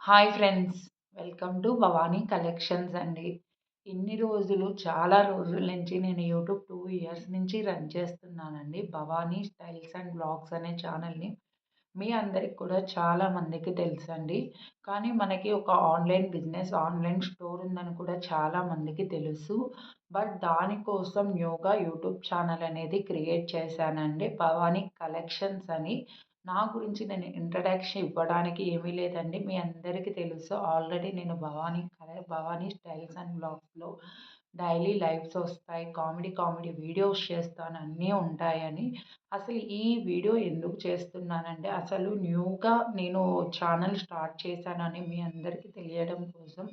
Hi friends. Welcome to Bhavani collections అండి. చాలా రోజుల నుంచి నేను యూట్యూబ్ 2 ఇయర్స్ నుంచి రన్ చేస్తున్నానండి. భవానీ స్టైల్స్ అండ్ వ్లాగ్స్ అనే ఛానల్‌ని. మీ అందరికి కూడా చాలా మందికి తెలుసండి. కానీ మనకి ఒక ఆన్‌లైన్ బిజినెస్, ఆన్‌లైన్ స్టోర్ ఉందని కూడా చాలా మందికి తెలుసు. బట్ దానికోసం న్యూగా యూట్యూబ్ ఛానల్ అనేది క్రియేట్ చేశానండి. భవానీ కలెక్షన్స్ అని. నా గురించి నేను ఇంట్రడక్షన్ ఇవ్వడానికి ఏమీ లేదండి. మీ అందరికీ తెలుసు ఆల్రెడీ నేను భవానీ స్టైల్స్ అండ్ వ్లాగ్స్‌లో డైలీ లైవ్స్ వస్తాయి. కామెడీ వీడియోస్ చేస్తాను. అన్నీ ఉంటాయని. అసలు ఈ వీడియో ఎందుకు చేస్తున్నానంటే, అసలు న్యూగా నేను ఛానల్ స్టార్ట్ చేశానని మీ అందరికీ తెలియడం కోసం,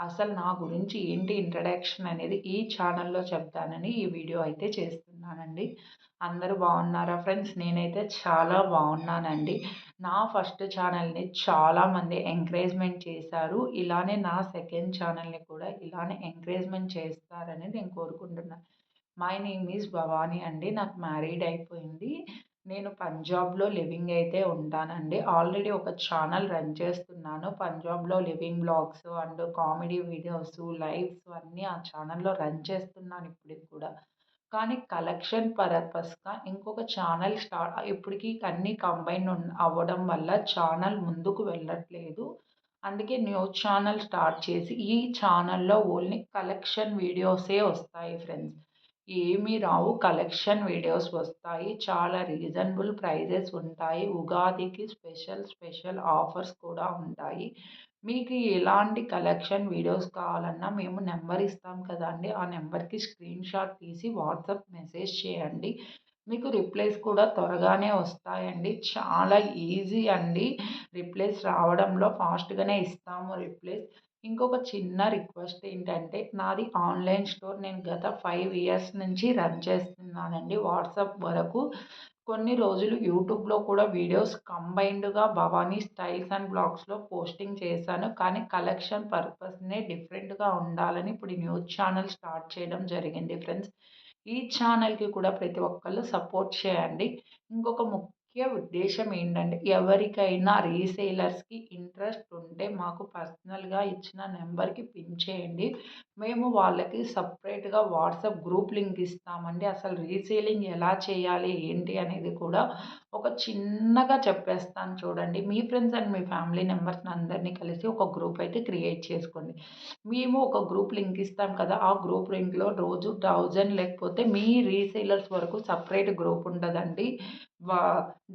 అసలు నా గురించి ఏంటి ఇంట్రడక్షన్ అనేది ఈ ఛానల్‌లో చెప్తానని ఈ వీడియో అయితే చేస్తున్నానండి. అందరూ బాగున్నారా ఫ్రెండ్స్? నేనైతే చాలా బాగున్నానండి. నా ఫస్ట్ ఛానల్‌ని చాలామంది ఎంకరేజ్‌మెంట్ చేశారు. ఇలానే నా సెకండ్ ఛానల్‌ని కూడా ఇలానే ఎంకరేజ్‌మెంట్ చేస్తారని నేను కోరుకుంటున్నాను. మై నేమ్ ఈజ్ భవానీ అండి. నాకు మ్యారీడ్ అయిపోయింది. నేను పంజాబ్‌లో లివింగ్ అయితే ఉంటానండి. ఆల్రెడీ ఒక ఛానల్ రన్ చేస్తున్నాను. పంజాబ్‌లో living vlogs and comedy videos, lives అన్నీ ఆ ఛానల్‌లో రన్ చేస్తున్నాను ఇప్పటికి కూడా. కానీ కలెక్షన్ పర్పస్‌గా ఇంకొక ఛానల్ ఇప్పటికి అన్నీ కంబైన్ అవ్వడం వల్ల ఛానల్ ముందుకు వెళ్ళట్లేదు. అందుకే న్యూ ఛానల్ స్టార్ట్ చేసి ఈ ఛానల్‌లో ఓన్లీ కలెక్షన్ వీడియోసే వస్తాయి ఫ్రెండ్స్. ఏమీ రావు. కలెక్షన్ వీడియోస్ వస్తాయి. చాలా రీజనబుల్ ప్రైజెస్ ఉంటాయి. ఉగాదికి స్పెషల్ ఆఫర్స్ కూడా ఉంటాయి. మీకు ఎలాంటి కలెక్షన్ వీడియోస్ కావాలన్నా మేము నెంబర్ ఇస్తాం కదండీ! ఆ నెంబర్‌కి స్క్రీన్‌షాట్ తీసి వాట్సాప్ మెసేజ్ చేయండి. మీకు రిప్లైస్ కూడా త్వరగానే వస్తాయండి. చాలా ఈజీ అండి. రిప్లైస్ రావడంలో ఫాస్ట్‌గానే ఇస్తాము రిప్లైస్. ఇంకొక చిన్న రిక్వెస్ట్ ఏంటంటే, నాది ఆన్‌లైన్ స్టోర్. నేను గత 5 ఇయర్స్ నుంచి రన్ చేస్తున్నానండి. వాట్సాప్ వరకు. కొన్ని రోజులు యూట్యూబ్‌లో కూడా వీడియోస్ కంబైన్డ్‌గా భవానీ స్టైల్స్ అండ్ బ్లాగ్స్‌లో పోస్టింగ్ చేశాను. కానీ కలెక్షన్ పర్పస్‌నే డిఫరెంట్‌గా ఉండాలని ఇప్పుడు న్యూస్ ఛానల్ స్టార్ట్ చేయడం జరిగింది ఫ్రెండ్స్. ఈ ఛానల్‌కి కూడా ప్రతి ఒక్కళ్ళు సపోర్ట్ చేయండి. ఇంకొక ముఖ్య ఉద్దేశ్యం ఏంటంటే, ఎవరికైనా రీసేలర్స్‌కి ఇంట్రెస్ట్ ఉంటే మాకు పర్సనల్‌గా ఇచ్చిన నెంబర్‌కి పిన్ చేయండి. మేము వాళ్ళకి సెపరేట్‌గా వాట్సాప్ గ్రూప్ లింక్ ఇస్తామండి. అసలు రీసేలింగ్ ఎలా చేయాలి, ఏంటి అనేది కూడా ఒక చిన్నగా చెప్పేస్తాను చూడండి. మీ ఫ్రెండ్స్ అండ్ మీ ఫ్యామిలీ మెంబర్స్‌ని అందరినీ కలిసి ఒక గ్రూప్ అయితే క్రియేట్ చేసుకోండి. మేము ఒక గ్రూప్ లింక్ ఇస్తాం కదా! ఆ గ్రూప్ లింక్‌లో రోజు 1000 లేకపోతే మీ రీసేలర్స్ వరకు సెపరేట్ గ్రూప్ ఉంటదండి. వా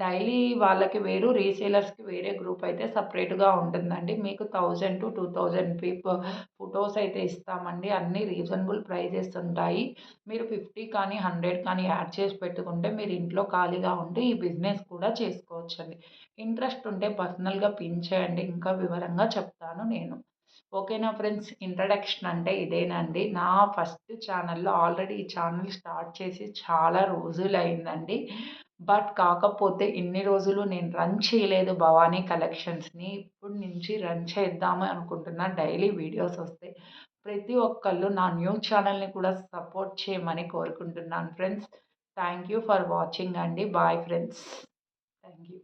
డైలీ వాళ్ళకి వేరు, రీసేలర్స్‌కి వేరే గ్రూప్ అయితే సెపరేట్‌గా ఉంటుందండి. మీకు 1000-2000 ఫోటోస్ అయితే ఇస్తామండి. అన్నీ రీజనబుల్ ప్రైజెస్ ఉంటాయి. మీరు 50 కానీ, 100 కానీ యాడ్ చేసి పెట్టుకుంటే మీరు ఇంట్లో ఖాళీగా ఉంటే ఈ బిజినెస్ కూడా చేసుకోవచ్చండి. ఇంట్రెస్ట్ ఉంటే పర్సనల్‌గా పిన్ చేయండి. ఇంకా వివరంగా చెప్తాను నేను. ఓకేనా ఫ్రెండ్స్. ఇంట్రడక్షన్ అంటే ఇదేనండి. నా ఫస్ట్ ఛానల్‌లో ఆల్రెడీ ఈ ఛానల్ స్టార్ట్ చేసి చాలా రోజులయిందండి. బట్ కాకపోతే ఇన్ని రోజులు నేను రన్ చేయలేదు భవానీ కలెక్షన్స్‌ని. ఇప్పటి నుంచి రన్ చేద్దాము అనుకుంటున్నా. డైలీ వీడియోస్ వస్తాయి. ప్రతి ఒక్కళ్ళు నా న్యూ ఛానల్‌ని కూడా సపోర్ట్ చేయమని కోరుకుంటున్నాను friends. Thank you for watching అండి. Bye friends. Thank you.